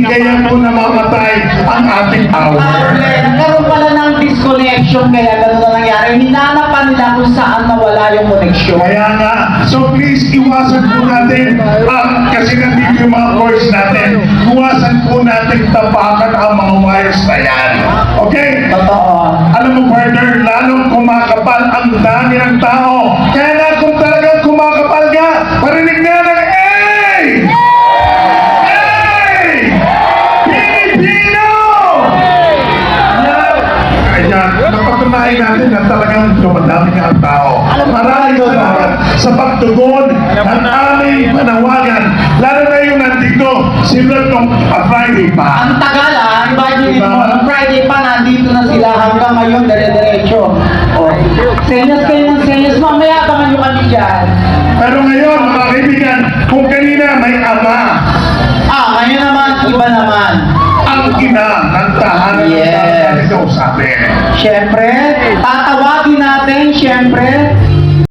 Kaya po namamatay ang ating hour. Nagkaroon pala ng disconnection, kaya gano'n na nangyari. Hinanap pa nila kung saan nawala yung connection. Kaya nga, so please iwasan po natin, kasi nandito yung mga course natin, iwasan po natin tapakan ang mga wires na yan. Okay? Totoo. Alam mo, partner, lalong kumakapal ang dami ng tao. Kaya nga kung talagang kumakapal ka, parinig nga ng hey! Napatunayan natin na talagang dumadami nga ang tao. Maraming salamat sa pagtugon ng aming panawagan. Lalo na yung nandito, sila nung Friday pa. Ang tagal imagine mo, ang Friday pa nandito na sila hanggang ngayon, dire-diretso. Senyas kayo ng senyas, mamaya abangan nyo kami dyan. Pero ngayon, mga kaibigan, kung kanina may ama, ngayon naman, iba naman. ang ina ng tahanan ng Yes. ito sabi. Siyempre, tatawagin natin, siyempre,